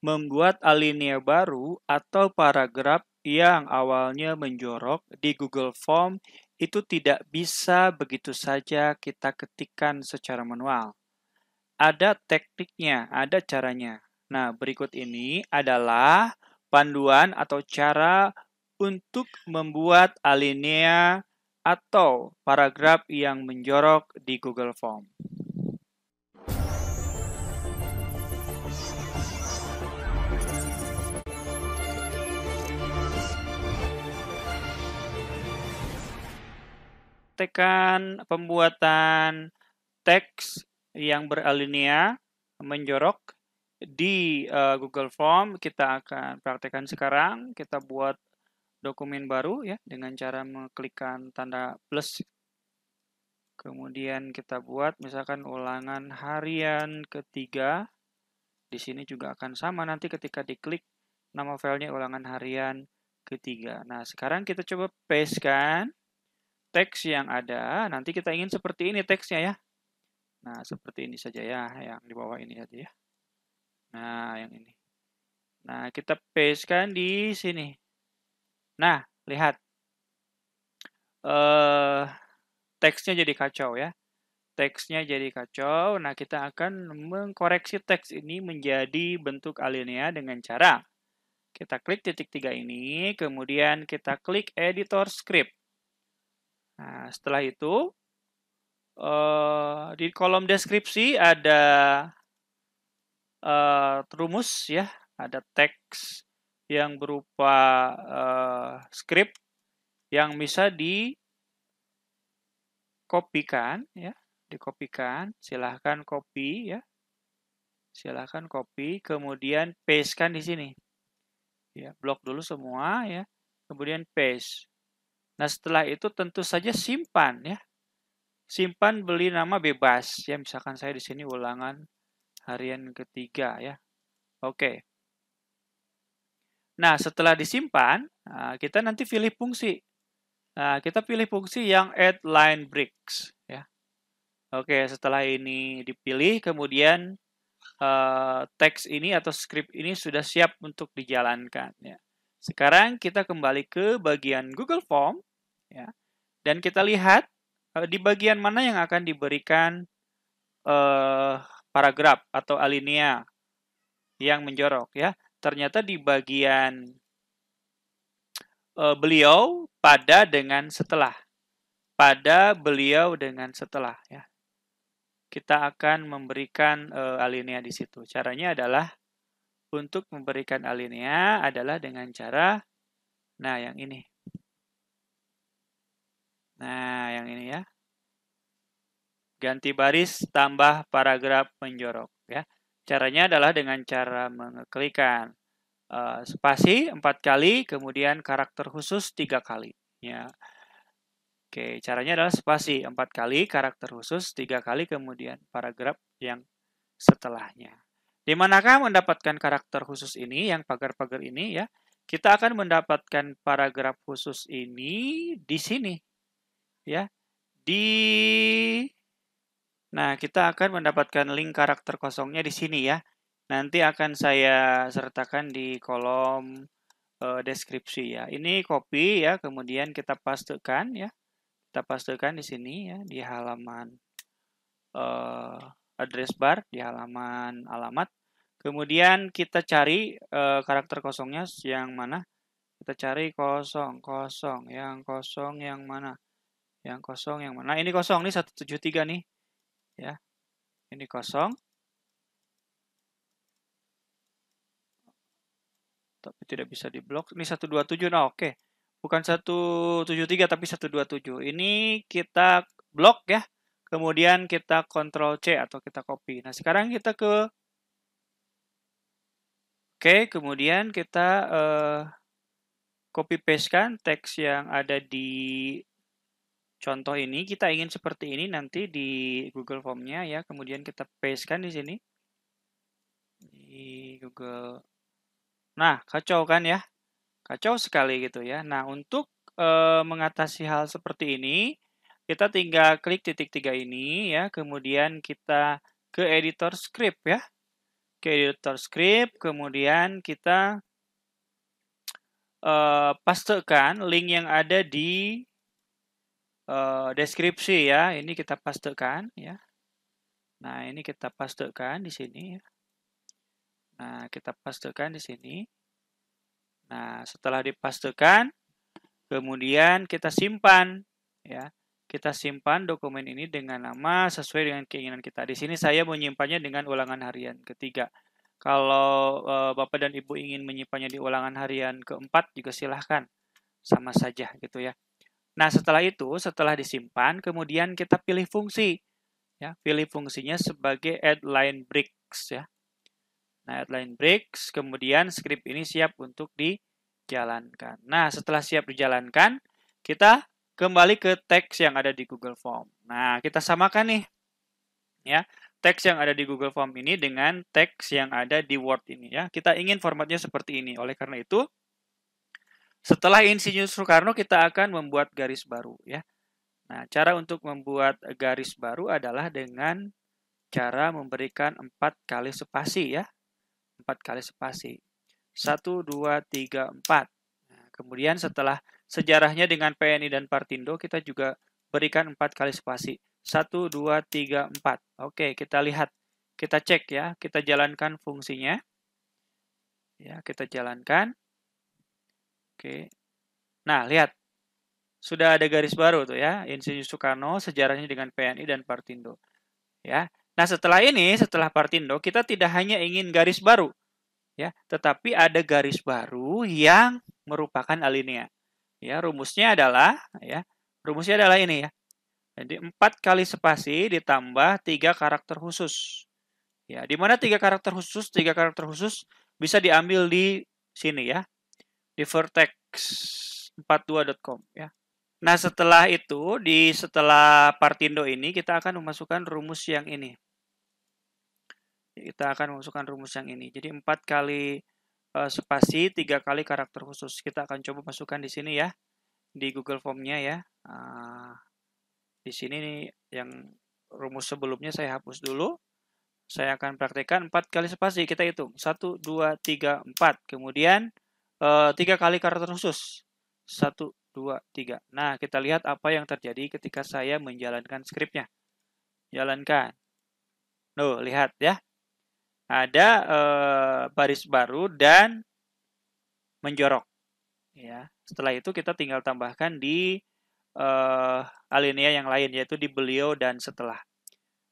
membuat alinea baru atau paragraf yang awalnya menjorok di Google Form itu tidak bisa begitu saja kita ketikkan secara manual. Ada tekniknya, ada caranya. Nah, berikut ini adalah panduan atau cara untuk membuat alinea atau paragraf yang menjorok di Google Form. Tekan pembuatan teks yang beralinea menjorok di Google Form. Kita akan praktekkan sekarang. Kita buat dokumen baru ya dengan cara mengklikkan tanda plus. Kemudian kita buat misalkan ulangan harian ketiga. Di sini juga akan sama nanti ketika diklik nama filenya ulangan harian ketiga. Nah, sekarang kita coba pastekan teks yang ada. Nanti kita ingin seperti ini teksnya ya. Nah, seperti ini saja ya, yang di bawah ini saja ya. Nah, yang ini. Nah, kita pastekan di sini. Nah, lihat. Teksnya jadi kacau ya. Teksnya jadi kacau. Nah, kita akan mengkoreksi teks ini menjadi bentuk alinea dengan cara kita klik titik 3 ini, kemudian kita klik editor script. Nah, setelah itu di kolom deskripsi ada rumus ya, ada teks yang berupa script yang bisa dikopikan ya, dikopikan. Silahkan copy ya, silahkan copy, kemudian pastekan di sini. Ya, blok dulu semua ya, kemudian paste. Nah, setelah itu tentu saja simpan ya. Simpan beri nama bebas ya, misalkan saya di sini ulangan harian ketiga ya. Oke. Nah, setelah disimpan, kita nanti pilih fungsi. Nah, kita pilih fungsi yang add line breaks ya. Oke, setelah ini dipilih, kemudian teks ini atau script ini sudah siap untuk dijalankan ya. Sekarang kita kembali ke bagian Google Form ya. Dan kita lihat di bagian mana yang akan diberikan paragraf atau alinea yang menjorok ya. Ternyata di bagian beliau pada dengan setelah. Pada beliau dengan setelah ya. Kita akan memberikan alinea di situ. Caranya adalah untuk memberikan alinea adalah dengan cara nah yang ini. Nah, yang ini ya. Ganti baris tambah paragraf menjorok ya. Caranya adalah dengan cara mengeklikkan spasi 4 kali, kemudian karakter khusus 3 kali ya. Oke, caranya adalah spasi 4 kali, karakter khusus 3 kali, kemudian paragraf yang setelahnya. Di manakah mendapatkan karakter khusus ini, yang pagar-pagar ini ya? Kita akan mendapatkan paragraf khusus ini di sini ya. Nah, kita akan mendapatkan link karakter kosongnya di sini ya. Nanti akan saya sertakan di kolom deskripsi ya. Ini copy ya, kemudian kita pastekan ya. Kita pastekan di sini ya, di halaman address bar, di halaman alamat. Kemudian kita cari karakter kosongnya yang mana? Kita cari kosong yang mana? Yang kosong yang mana? Nah, ini kosong nih 173 nih. Ya. Ini kosong. Tapi tidak bisa diblok. Ini 127. Nah, oke. Bukan 173 tapi 127. Ini kita blok ya. Kemudian kita Ctrl C atau kita copy. Nah, sekarang kita ke Oke, kemudian kita copy paste kan teks yang ada di contoh ini. Kita ingin seperti ini nanti di Google Form-nya ya. Kemudian kita paste kan di sini. Di Google. Nah, kacau kan ya? Kacau sekali gitu ya. Nah, untuk mengatasi hal seperti ini, kita tinggal klik titik 3 ini ya, kemudian kita ke editor script ya. ke editor script, kemudian kita pastekan link yang ada di deskripsi ya. Ini kita pastekan ya. Nah, ini kita pastekan di sini ya. Nah, kita pastekan di sini. Nah, setelah dipastekan, kemudian kita simpan ya. Kita simpan dokumen ini dengan nama sesuai dengan keinginan kita. Di sini saya menyimpannya dengan ulangan harian ketiga. Kalau Bapak dan Ibu ingin menyimpannya di ulangan harian keempat juga silahkan. Sama saja gitu ya. Nah, setelah itu, setelah disimpan, kemudian kita pilih fungsi. Ya, pilih fungsinya sebagai add line breaks ya. Nah, add line breaks, kemudian script ini siap untuk dijalankan. Nah, setelah siap dijalankan, kita kembali ke teks yang ada di Google Form. Nah, kita samakan nih ya. Teks yang ada di Google Form ini dengan teks yang ada di Word ini ya. Kita ingin formatnya seperti ini. Oleh karena itu, setelah Insinyur Soekarno kita akan membuat garis baru ya. Nah, cara untuk membuat garis baru adalah dengan cara memberikan 4 kali spasi ya. 4 kali spasi. 1, 2, 3, 4. Nah, kemudian setelah sejarahnya dengan PNI dan Partindo, kita juga berikan 4 kali spasi. 1, 2, 3, 4. Oke, kita lihat. Kita cek ya. Kita jalankan fungsinya. Ya, kita jalankan. Oke. Nah, lihat. Sudah ada garis baru tuh ya. Insinyur Soekarno, sejarahnya dengan PNI dan Partindo. Ya. Nah, setelah ini, setelah Partindo, kita tidak hanya ingin garis baru. Ya, tetapi ada garis baru yang merupakan alinea. Ya, rumusnya adalah ini ya. Jadi 4 kali spasi ditambah 3 karakter khusus. Ya, di mana 3 karakter khusus? 3 karakter khusus bisa diambil di sini ya. Di vertex42.com ya. Nah, setelah itu setelah Partindo ini kita akan memasukkan rumus yang ini. Kita akan memasukkan rumus yang ini. Jadi 4 kali spasi, 3 kali karakter khusus. Kita akan coba masukkan di sini ya. Di Google Form-nya ya. Di sini nih yang rumus sebelumnya saya hapus dulu. Saya akan praktekkan 4 kali spasi. Kita hitung. 1, 2, 3, 4. Kemudian 3 kali karakter khusus. 1, 2, 3. Nah, kita lihat apa yang terjadi ketika saya menjalankan skripnya. Jalankan. Tuh, lihat ya. Ada baris baru dan menjorok. Ya. Setelah itu kita tinggal tambahkan di alinea yang lain, yaitu di beliau dan setelah.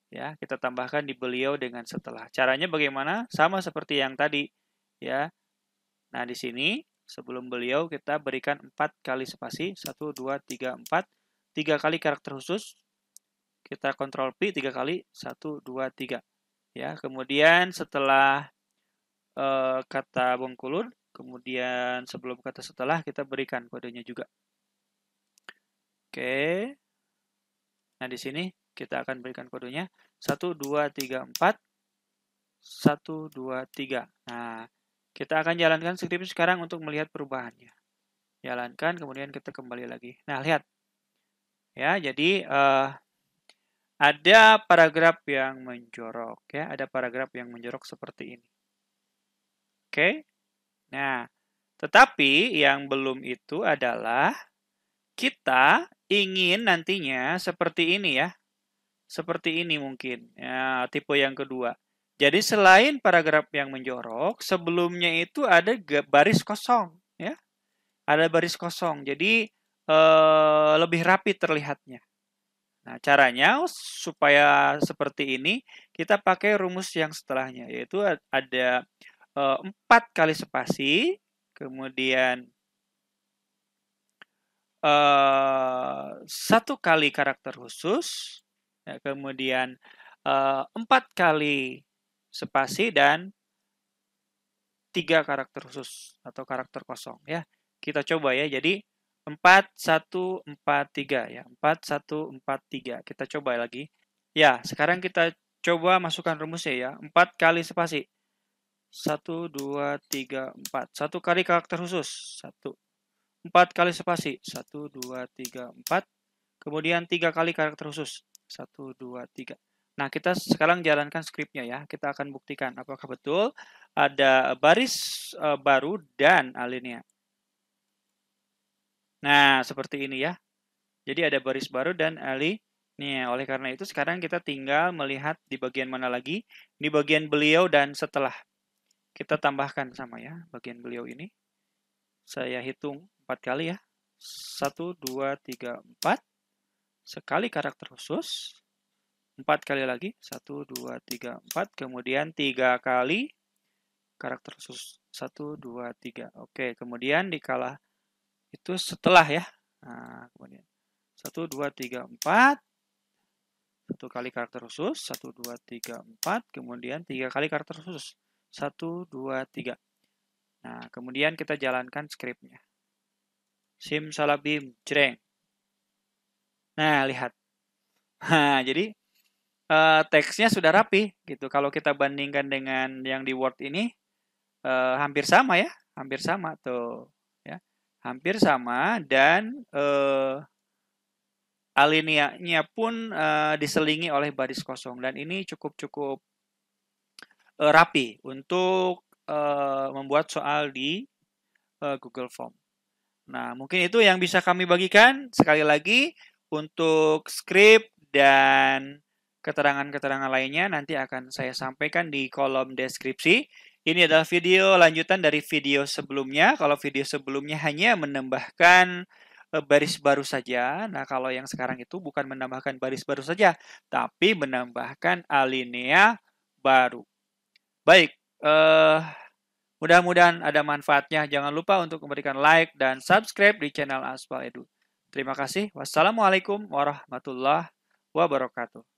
Ya, kita tambahkan di beliau dengan setelah. Caranya bagaimana? Sama seperti yang tadi. Ya. Nah, di sini sebelum beliau kita berikan 4 kali spasi. 1, 2, 3, 4. 3 kali karakter khusus. Kita kontrol P 3 kali. 1, 2, 3. Ya, kemudian setelah kata Bengkulur, kemudian sebelum kata setelah kita berikan kodenya juga. Oke. Nah, di sini kita akan berikan kodenya 1, 2, 3, 4. 1, 2, 3. Nah, kita akan jalankan skrip sekarang untuk melihat perubahannya. Jalankan, kemudian kita kembali lagi. Nah, lihat. Ya, jadi ada paragraf yang menjorok. Ya, ada paragraf yang menjorok seperti ini. Oke. Nah, tetapi yang belum itu adalah kita ingin nantinya seperti ini ya. Seperti ini mungkin. Ya, tipe yang kedua. Jadi selain paragraf yang menjorok, sebelumnya itu ada baris kosong. Ya. Ada baris kosong. Jadi lebih rapi terlihatnya. Nah, caranya supaya seperti ini, kita pakai rumus yang setelahnya. Yaitu ada 4 kali spasi, kemudian 1 kali karakter khusus, ya, kemudian 4 kali spasi dan 3 karakter khusus atau karakter kosong ya. Kita coba ya. Jadi 4 1 4 3 ya. 4 1 4 3. Kita coba lagi. Ya, sekarang kita coba masukkan rumusnya ya. 4 kali spasi. 1 2 3 4. 1 kali karakter khusus. 1 4 kali spasi. 1, 2, 3, 4. Kemudian 3 kali karakter khusus. 1, 2, 3. Nah, kita sekarang jalankan skripnya ya. Kita akan buktikan apakah betul ada baris baru dan alinea. Nah, seperti ini ya. Jadi ada baris baru dan alinea. Oleh karena itu sekarang kita tinggal melihat di bagian mana lagi. Di bagian beliau dan setelah. Kita tambahkan sama ya bagian beliau ini. Saya hitung 4 kali ya. 1, 2, 3, 4. Sekali karakter khusus. 4 kali lagi. 1, 2, 3, 4. Kemudian 3 kali karakter khusus. 1, 2, 3. Oke, kemudian dikala itu setelah ya. Nah, kemudian 1, 2, 3, 4. 1 kali karakter khusus. 1, 2, 3, 4. Kemudian 3 kali karakter khusus. 1, 2, 3. Nah, kemudian kita jalankan skripnya. Simsalabim, jreng. Nah, lihat. Nah, jadi teksnya sudah rapi gitu. Kalau kita bandingkan dengan yang di Word ini hampir sama ya, hampir sama tuh ya. Hampir sama dan alineanya pun diselingi oleh baris kosong dan ini cukup rapi untuk membuat soal di Google Form. Nah, mungkin itu yang bisa kami bagikan. Sekali lagi, untuk skrip dan keterangan-keterangan lainnya nanti akan saya sampaikan di kolom deskripsi. Ini adalah video lanjutan dari video sebelumnya. Kalau video sebelumnya hanya menambahkan baris baru saja. Nah, kalau yang sekarang itu bukan menambahkan baris baru saja, tapi menambahkan alinea baru. Baik, mudah-mudahan ada manfaatnya. Jangan lupa untuk memberikan like dan subscribe di channel Aspal Edu. Terima kasih. Wassalamualaikum warahmatullahi wabarakatuh.